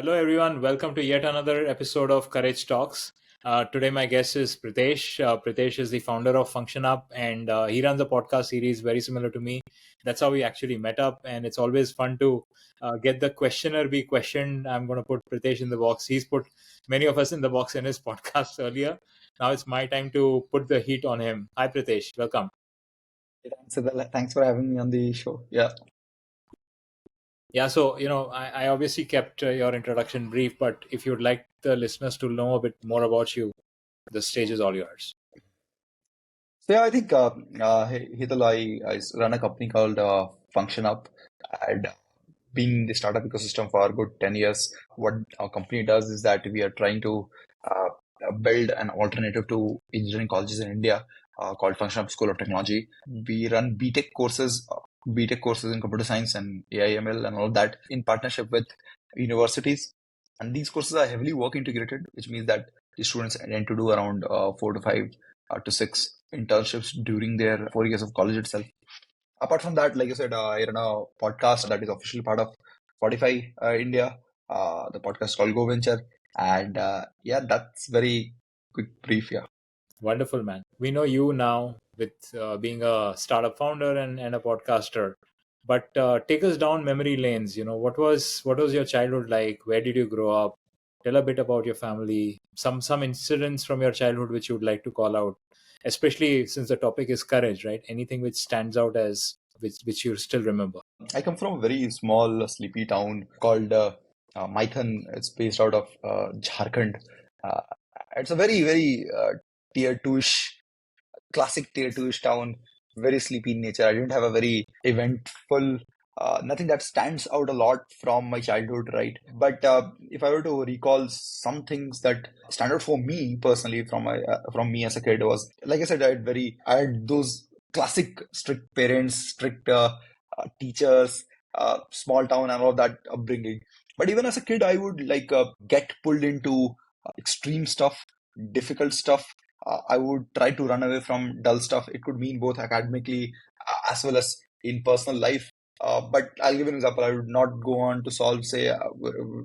Hello, everyone. Welcome to yet another episode of Courage Talks. Today, my guest is Pritesh. Pritesh is the founder of FunctionUp, and he runs a podcast series very similar to me. That's how we actually met up, and it's always fun to get the questioner be questioned. I'm going to put Pritesh in the box. He's put many of us in the box in his podcast earlier. Now it's my time to put the heat on him. Hi, Pritesh. Welcome. Thanks for having me on the show. Yeah. Yeah, so I obviously kept your introduction brief, but if you'd like the listeners to know a bit more about you, the stage is all yours. I think Hital, I run a company called FunctionUp, and been in the startup ecosystem for a good 10 years. What our company does is that we are trying to build an alternative to engineering colleges in India called FunctionUp School of Technology. We run BTech courses in computer science and AI/ML and all of that in partnership with universities. And these courses are heavily work integrated, which means that the students tend to do around 4 to 5 to 6 internships during their 4 years of college itself. Apart from that, like I said, I run a podcast that is officially part of Spotify India. The podcast is called Goventure. And yeah, that's very quick brief. Yeah. Wonderful, man. We know you now with being a startup founder and a podcaster. But take us down memory lanes. What was your childhood like? Where did you grow up? Tell a bit about your family. Some incidents from your childhood which you would like to call out, especially since the topic is courage, right? Anything which stands out as which you still remember. I come from a very small, sleepy town called Maithan. It's based out of Jharkhand. Uh, it's a very tier two-ish, classic tier two-ish town, very sleepy in nature. I didn't have a very eventful, nothing that stands out a lot from my childhood, right? But if I were to recall some things that stand out for me personally from me as a kid was, like I said, I had those classic strict parents, strict teachers, small town and all of that upbringing. But even as a kid, I would get pulled into extreme stuff, difficult stuff. I would try to run away from dull stuff. It could mean both academically as well as in personal life. But I'll give an example. I would not go on to solve, say,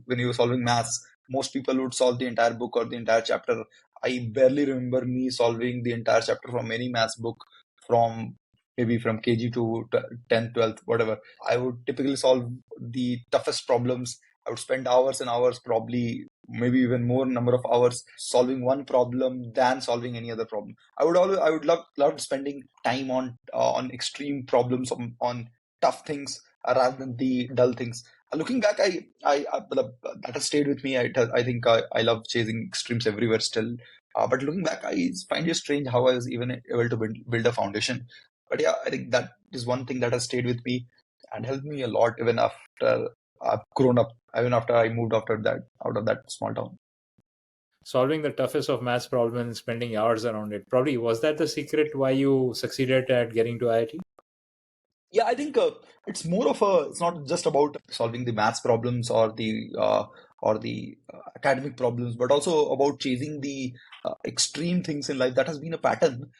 when you were solving maths, most people would solve the entire book or the entire chapter. I barely remember me solving the entire chapter from any maths book from maybe from KG to 10th, 12th, whatever. I would typically solve the toughest problems. I would spend hours and hours, probably maybe even more number of hours solving one problem than solving any other problem. I would love spending time on extreme problems, on tough things rather than the dull things. Looking back, that has stayed with me. I think I love chasing extremes everywhere still. But looking back, I find it strange how I was even able to build a foundation. But yeah, I think that is one thing that has stayed with me and helped me a lot even after I've grown up, even after I moved after that out of that small town. Solving the toughest of maths problems and spending hours around it. Probably was that the secret why you succeeded at getting to IIT? Yeah, I think it's more of it's not just about solving the maths problems or the academic problems, but also about chasing the extreme things in life. That has been a pattern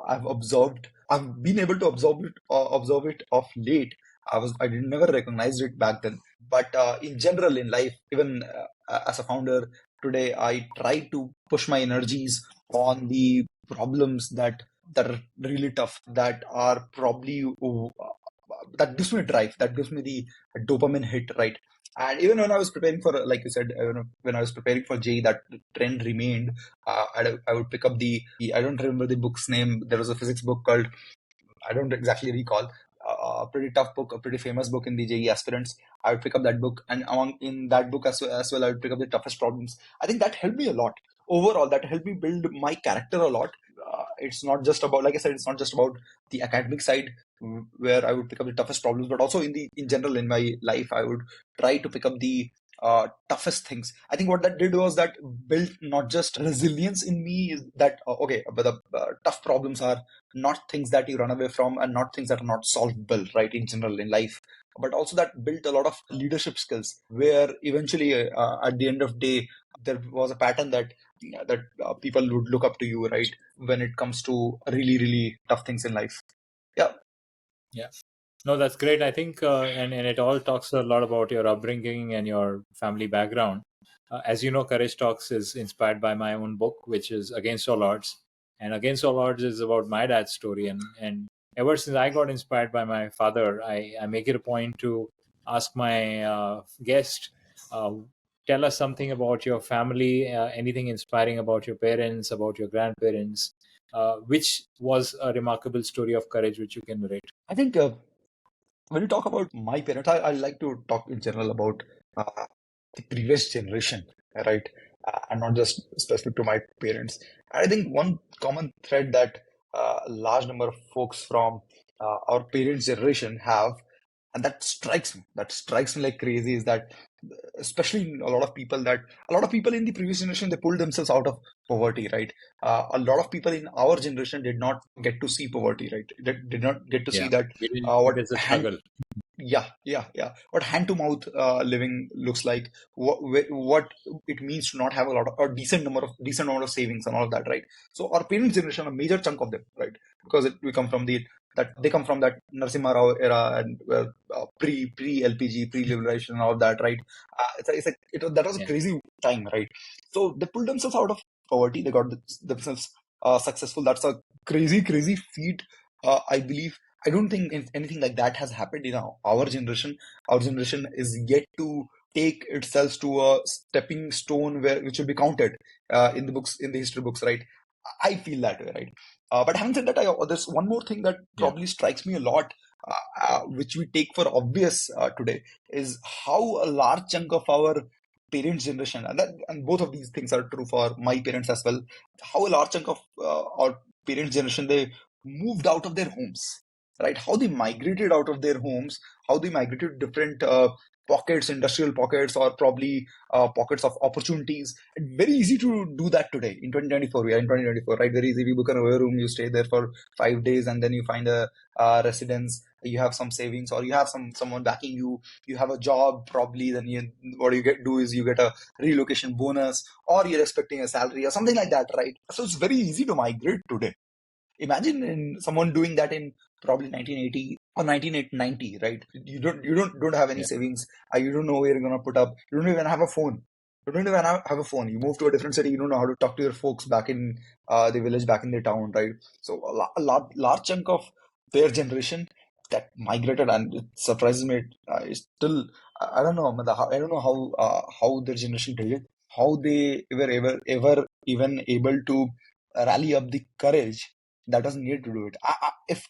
I've observed. I've been able to observe it of late. I didn't never recognized it back then. But in general in life, even as a founder today, I try to push my energies on the problems that are really tough, that are probably that gives me drive, that gives me the dopamine hit, right? And even when I was preparing for, like you said, when I was preparing for JEE, that trend remained. I would pick up I don't remember the book's name. There was a physics book called, I don't exactly recall, a pretty tough book, a pretty famous book in the JEE aspirants. I would pick up that book, and in that book as well, I would pick up the toughest problems. I think that helped me a lot. Overall, that helped me build my character a lot. It's not just about, like I said, it's not just about the academic side where I would pick up the toughest problems, but also in general in my life, I would try to pick up the toughest things. I think what that did was that built not just resilience in me, is that okay, but the tough problems are not things that you run away from and not things that are not solvable, right, in general in life, but also that built a lot of leadership skills where eventually at the end of the day there was a pattern that people would look up to you, right, when it comes to really tough things in life. Yeah. Yeah. No, that's great. I think, and it all talks a lot about your upbringing and your family background. As you know, Courage Talks is inspired by my own book, which is Against All Odds. And Against All Odds is about my dad's story. And ever since I got inspired by my father, I make it a point to ask my guest, uh, tell us something about your family, anything inspiring about your parents, about your grandparents, which was a remarkable story of courage which you can narrate. I think when you talk about my parents, I like to talk in general about uh, the previous generation, right? And not just specific to my parents. I think one common thread that a large number of folks from our parents' generation have, and that strikes me like crazy, is that especially a lot of people in the previous generation, they pulled themselves out of poverty, right? A lot of people in our generation did not get to see poverty, right? Did not get to see Yeah, that it what is a hand struggle. yeah. What hand to mouth living looks like, what it means to not have a decent amount of savings and all of that, right? So our parents' generation, a major chunk of them, right? Because we come from they come from that Narasimha Rao era and pre LPG, pre liberation and all of that, right? That was a Yeah, crazy time, right? So they pulled themselves out of poverty. They got themselves successful. That's a crazy feat, I believe. I don't think anything like that has happened in our generation. Our generation is yet to take itself to a stepping stone which will be counted in the books, in the history books, right? I feel that way, right? But having said that, there's one more thing that yeah, probably strikes me a lot, which we take for obvious today, is how a large chunk of our parents' generation, and both of these things are true for my parents as well, how a large chunk of our parents' generation, they moved out of their homes, right? How they migrated out of their homes, how they migrated to different pockets, industrial pockets, or probably pockets of opportunities. It's very easy to do that today in 2024. We are in 2024, right? Very easy. You book an hotel room, you stay there for 5 days, and then you find a residence. You have some savings, or you have someone backing you. You have a job, probably. Then what you do is you get a relocation bonus, or you're expecting a salary or something like that, right? So it's very easy to migrate today. Imagine someone doing that in probably 1980 or 1990, right? You don't have any yeah. savings. You don't know where you're gonna put up. You don't even have a phone. You don't even have a phone. You move to a different city. You don't know how to talk to your folks back in the village, back in the town, right? So large chunk of their generation that migrated, and it surprises me. It's still, I don't know, I don't know how their generation did it. How they were ever even able to rally up the courage that was needed to do it. If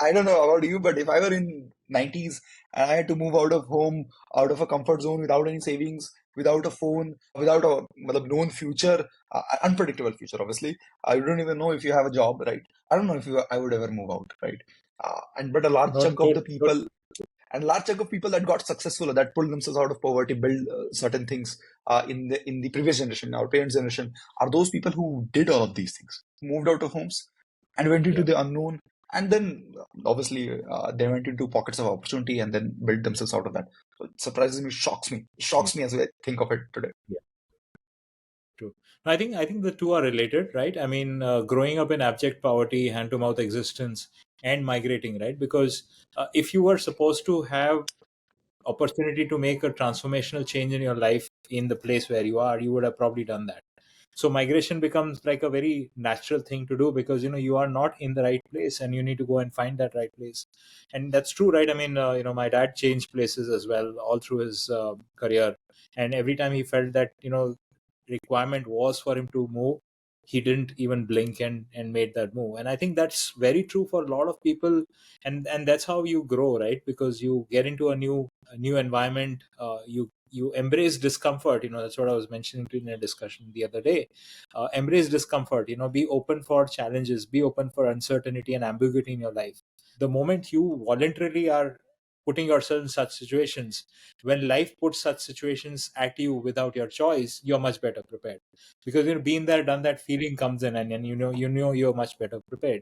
I don't know about you, but if I were in 90s and I had to move out of home, out of a comfort zone, without any savings, without a phone, without a known future, unpredictable future, obviously, I don't even know if you have a job, right? I don't know if I would ever move out, right? But a large No, chunk of the people, and large chunk of people that got successful, that pulled themselves out of poverty, build certain things in the previous generation, our parents' generation, are those people who did all of these things, moved out of homes and went into yeah. the unknown, and then obviously they went into pockets of opportunity and then built themselves out of that. So it surprises me, Yeah. shocks me as I think of it today. Yeah. True. I think the two are related, right? I mean, growing up in abject poverty, hand to mouth existence, and migrating, right? Because if you were supposed to have opportunity to make a transformational change in your life in the place where you are, you would have probably done that. So migration becomes like a very natural thing to do because you are not in the right place and you need to go and find that right place. And that's true, right? I mean, my dad changed places as well all through his career, and every time he felt that requirement was for him to move, he didn't even blink and made that move. And I think that's very true for a lot of people, and that's how you grow, right? Because you get into a new environment, you embrace discomfort. That's what I was mentioning in a discussion the other day. Embrace discomfort, be open for challenges, be open for uncertainty and ambiguity in your life. The moment you voluntarily are putting yourself in such situations, when life puts such situations at you without your choice, you're much better prepared. Because been there, done that feeling comes in, and you're much better prepared.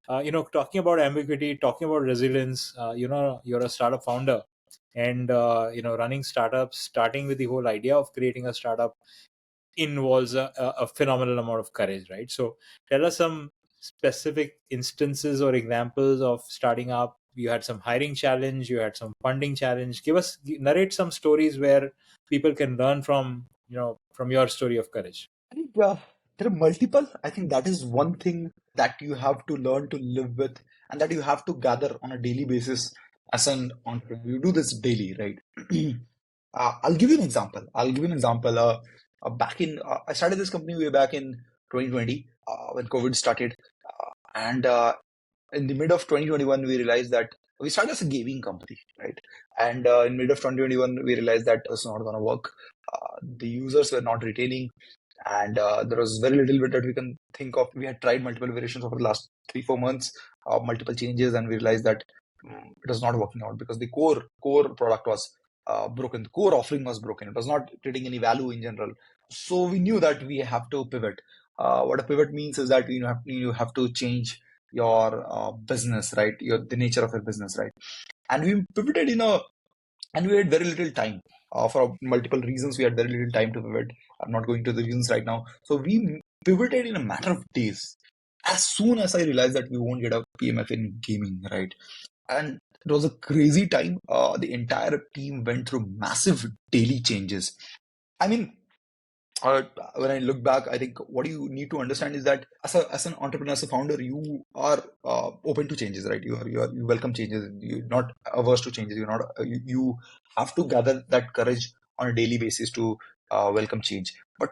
Talking about ambiguity, talking about resilience, you're a startup founder, and running startups, starting with the whole idea of creating a startup involves a phenomenal amount of courage, right? So tell us some specific instances or examples of starting up you had some hiring challenge, you had some funding challenge. Narrate some stories where people can learn from, from your story of courage. I think there are multiple. I think that is one thing that you have to learn to live with, and that you have to gather on a daily basis as an entrepreneur. You do this daily, right? I'll give you an example. I started this company way back in 2020 when COVID started, and in the mid of 2021 we realized that we started as a gaming company, right? And in mid of 2021 we realized that it's not going to work. The users were not retaining, and there was very little bit that we can think of. We had tried multiple variations over the last 3-4 months, multiple changes, and we realized that it was not working out because the core product was broken. The core offering was broken. It was not creating any value in general. So we knew that we have to pivot. What a pivot means is that you have to change your business, right? The nature of your business, right? And we pivoted and we had very little time. For multiple reasons, we had very little time to pivot. I'm not going to the reasons right now. So we pivoted in a matter of days. As soon as I realized that we won't get a PMF in gaming, right? And it was a crazy time. The entire team went through massive daily changes. I mean, uh, when I look back, I think what you need to understand is that as an entrepreneur, as a founder, you are open to changes, right? You welcome changes. You're not averse to changes. You have to gather that courage on a daily basis to welcome change. But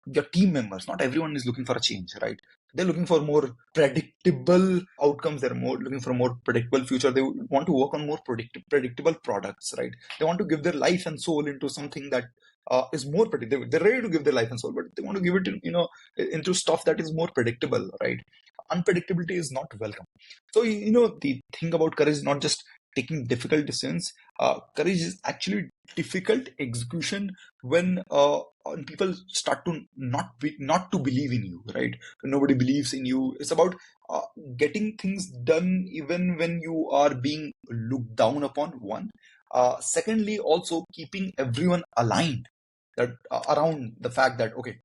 your team members, not everyone is looking for a change, right? They're looking for more predictable outcomes. They're more looking for a more predictable future. They want to work on more predictable products, right? They want to give their life and soul into something that is more predictable. They're ready to give their life and soul, but they want to give it into stuff that is more predictable, right? Unpredictability is not welcome. So the thing about courage is not just taking difficult decisions. Courage is actually difficult execution when people start to not to believe in you, right? Nobody believes in you. It's about uh, getting things done even when you are being looked down upon. One, secondly, also keeping everyone aligned that around the fact that okay,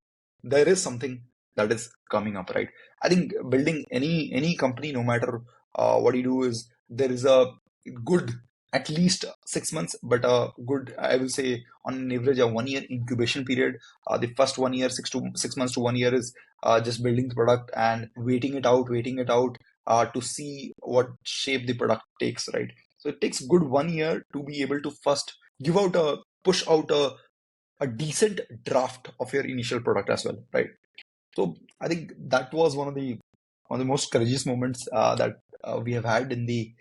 there is something that is coming up, right? I think building any company, no matter what you do, is there is a good at least 6 months, but a good, I will say, on an average, a 1 year incubation period. The first 1 year, 6 months to 1 year is just building the product and waiting it out to see what shape the product takes, right? So it takes good 1 year to be able to first push out a decent draft of your initial product as well, right? So I think that was one of the most courageous moments that we have had in the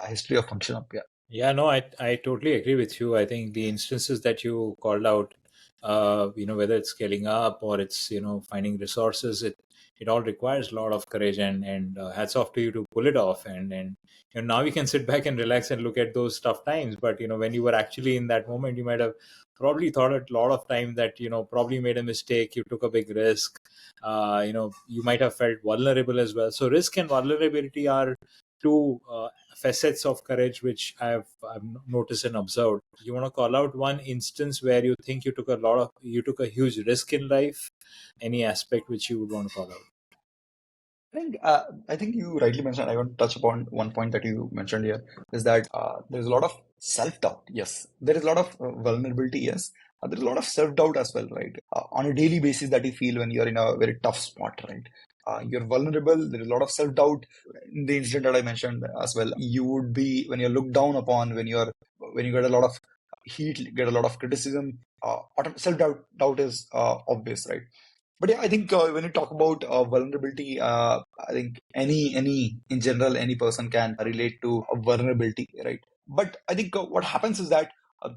history of FunctionUp. Yeah. Yeah, no, I totally agree with you. I think the instances that you called out, whether it's scaling up or it's, finding resources, it all requires a lot of courage, and hats off to you to pull it off. And now you can sit back and relax and look at those tough times. But, when you were actually in that moment, you might have probably thought a lot of time that, probably made a mistake, you took a big risk. You might have felt vulnerable as well. So risk and vulnerability are two facets of courage which I've noticed and observed. You want to call out one instance where you think you took a huge risk in life? Any aspect which you would want to call out? I think you rightly mentioned. I want to touch upon one point that you mentioned here is that there's a lot of self-doubt. Yes, there is a lot of vulnerability. Yes, there's a lot of self-doubt as well, right? On a daily basis that you feel when you're in a very tough spot, right? You're vulnerable. There is a lot of self-doubt. In the incident that I mentioned as well, you would be when you're looked down upon, when you get a lot of heat, get a lot of criticism. Self-doubt is obvious, right? But yeah, I think when you talk about vulnerability, I think any in general, any person can relate to a vulnerability, right? But I think what happens is that uh,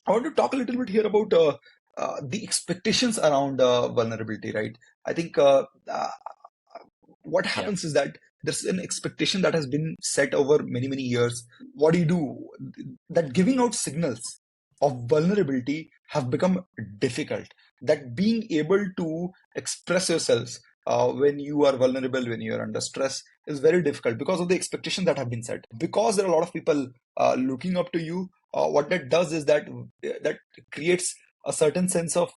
I want to talk a little bit here about the expectations around vulnerability, right? I think what Yeah. happens is that there's an expectation that has been set over many years. What do you do? That giving out signals of vulnerability have become difficult. That being able to express yourselves when you are vulnerable, when you are under stress, is very difficult because of the expectations that have been set. Because there are a lot of people looking up to you. What that does is that creates a certain sense of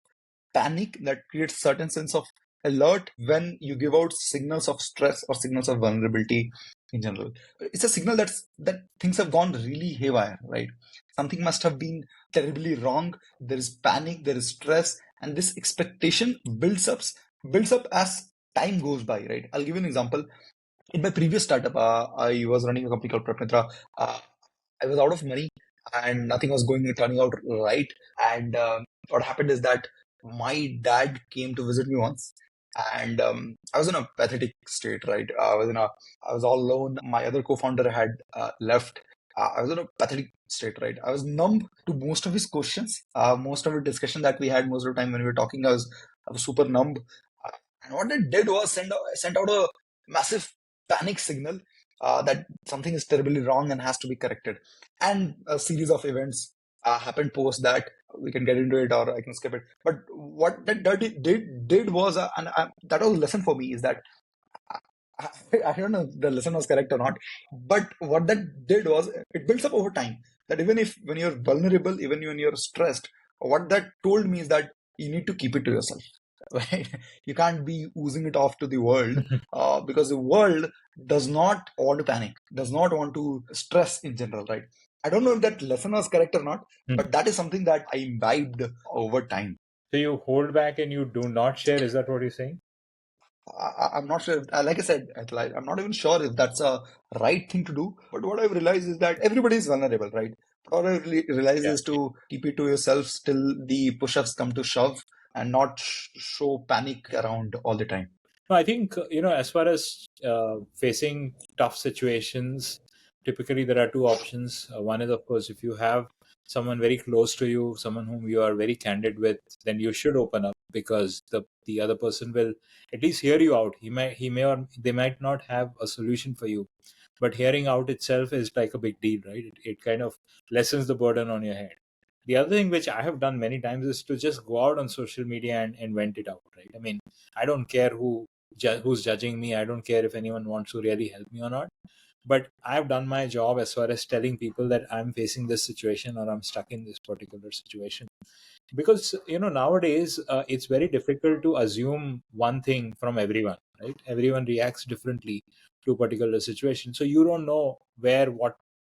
panic, that creates certain sense of alert when you give out signals of stress or signals of vulnerability. in general. It's a signal that things have gone really haywire, right? Something must have been terribly wrong. There is panic, there is stress, and this expectation builds up as time goes by, right? I'll give you an example. In my previous startup, I was running a company called Prapmitra. I was out of money and nothing was turning out right. And what happened is that my dad came to visit me once, and I was in a pathetic state, right? I was all alone. My other co-founder had left. I was in a pathetic state, right? I was numb to most of his questions, most of the discussion that we had, most of the time when we were talking. I was super numb. And what I did was sent out a massive panic signal that something is terribly wrong and has to be corrected. And a series of events happened post that. We can get into it or I can skip it. But what that did was, that was a lesson for me, is that I don't know if the lesson was correct or not, but what that did was it builds up over time. That even if when you're vulnerable, even when you're stressed, what that told me is that you need to keep it to yourself. Right? You can't be oozing it off to the world because the world does not want to panic, does not want to stress in general, right? I don't know if that lesson was correct or not, Hmm. but that is something that I imbibed over time. So you hold back and you do not share. Is that what you're saying? I'm not sure. Like I said, I'm not even sure if that's a right thing to do. But what I've realized is that everybody is vulnerable, right? What I realized Yeah. is to keep it to yourself till the push-ups come to shove, and not show panic around all the time. No, I think, as far as facing tough situations, typically there are two options. One is, of course, if you have someone very close to you, someone whom you are very candid with, then you should open up, because the other person will at least hear you out. He may or they might not have a solution for you, but hearing out itself is like a big deal, right? It kind of lessens the burden on your head. The other thing which I have done many times is to just go out on social media and vent it out, right? I mean, I don't care who's judging me. I don't care if anyone wants to really help me or not. But I've done my job as far as telling people that I'm facing this situation or I'm stuck in this particular situation. Because nowadays it's very difficult to assume one thing from everyone, right? Everyone reacts differently to a particular situation, so you don't know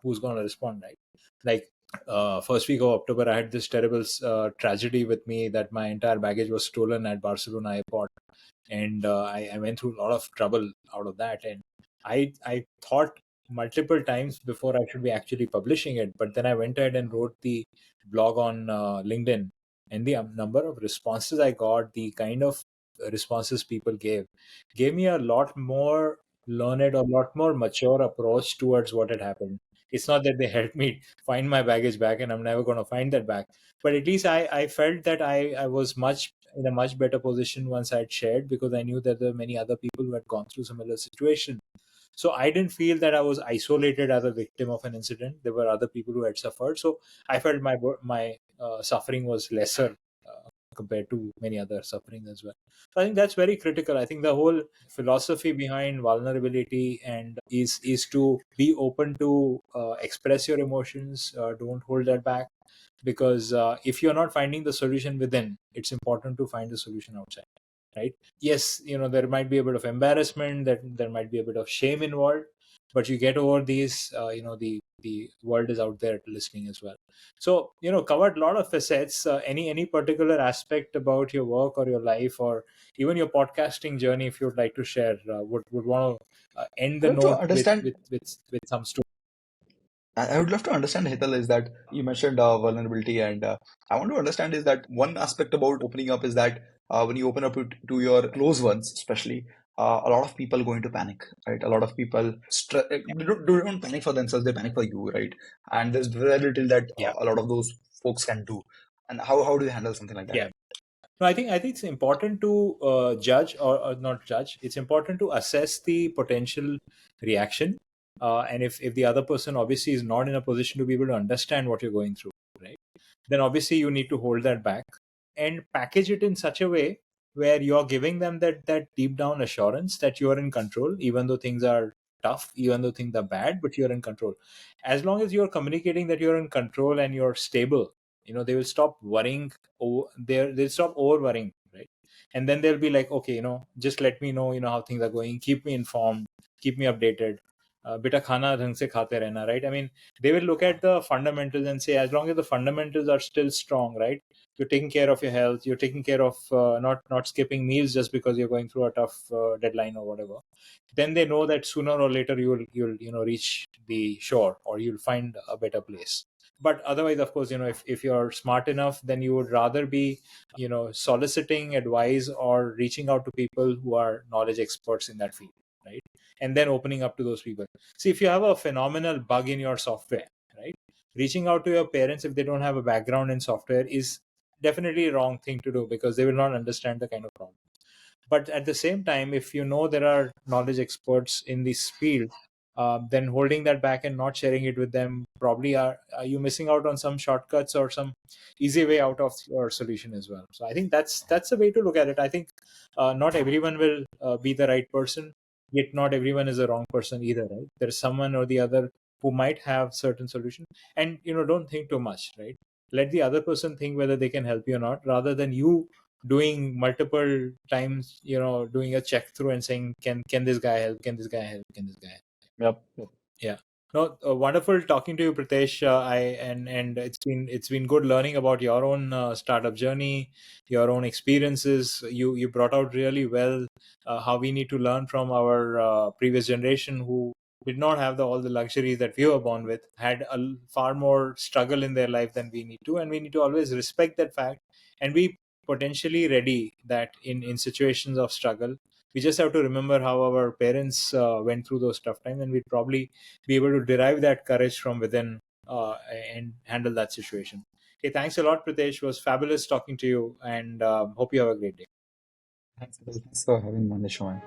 who's going to respond, right? Like, first week of October, I had this terrible tragedy with me that my entire baggage was stolen at Barcelona airport, and I went through a lot of trouble out of that. And I thought multiple times before I should be actually publishing it, but then I went ahead and wrote the blog on LinkedIn, and the number of responses I got, the kind of responses people gave me a lot more learned or a lot more mature approach towards what had happened. It's not that they helped me find my baggage back, and I'm never going to find that back, but at least I felt that I was much in a much better position once I'd shared, because I knew that there were many other people who had gone through similar situation. So I didn't feel that I was isolated as a victim of an incident. There were other people who had suffered, so I felt my suffering was lesser compared to many other sufferings as well. So I think that's very critical. I think the whole philosophy behind vulnerability and is to be open to express your emotions. Don't hold that back, because if you're not finding the solution within, it's important to find the solution outside, right? Yes, there might be a bit of embarrassment, that there might be a bit of shame involved, but you get over these. The world is out there listening as well. So covered a lot of facets. Any particular aspect about your work or your life, or even your podcasting journey, if you'd like to share, would want to end I the love to note with understand. with some story. I would love to understand, Hital, is that you mentioned vulnerability, and I want to understand is that one aspect about opening up is that when you open up to your close ones, especially, a lot of people go into panic, right? A lot of people they don't panic for themselves; they panic for you, right? And there's very little that Yeah. a lot of those folks can do. And how do you handle something like that? Yeah. No, I think it's important to judge, or not judge. It's important to assess the potential reaction, and if the other person obviously is not in a position to be able to understand what you're going through, right? Then obviously you need to hold that back and package it in such a way where you're giving them that deep down assurance that you are in control, even though things are tough, even though things are bad, but you're in control. As long as you're communicating that you're in control and you're stable, they will stop worrying. They'll stop over worrying, right? And then they'll be like, okay, just let me know, how things are going, keep me informed, keep me updated. beta khana dhang se khate rehna, right? I mean, they will look at the fundamentals and say, as long as the fundamentals are still strong, right? You're taking care of your health, you're taking care of not skipping meals just because you're going through a tough deadline or whatever. Then they know that sooner or later you'll reach the shore, or you'll find a better place. But otherwise, of course, if you're smart enough, then you would rather be soliciting advice or reaching out to people who are knowledge experts in that field, right? And then opening up to those people. See, if you have a phenomenal bug in your software, right, reaching out to your parents if they don't have a background in software is definitely a wrong thing to do, because they will not understand the kind of problem. But at the same time, if you know there are knowledge experts in this field, then holding that back and not sharing it with them, probably are you missing out on some shortcuts or some easy way out of your solution as well. So I think that's the way to look at it. I think not everyone will be the right person, yet not everyone is the wrong person either, right? There's someone or the other who might have certain solution. And don't think too much, right? Let the other person think whether they can help you or not, rather than you doing multiple times, doing a check through and saying, can this guy help, can this guy help, can this guy help? Yep. Yep. Yeah. No, wonderful talking to you, Pritesh. And it's been good learning about your own startup journey, your own experiences. You brought out really well how we need to learn from our previous generation, who did not have all the luxuries that we were born with, had far more struggle in their life than we need to, and we need to always respect that fact and be potentially ready that in situations of struggle, we just have to remember how our parents went through those tough times, and we'd probably be able to derive that courage from within and handle that situation. Okay, thanks a lot, Pritesh. It was fabulous talking to you, and hope you have a great day. Thanks for having me on the show, man.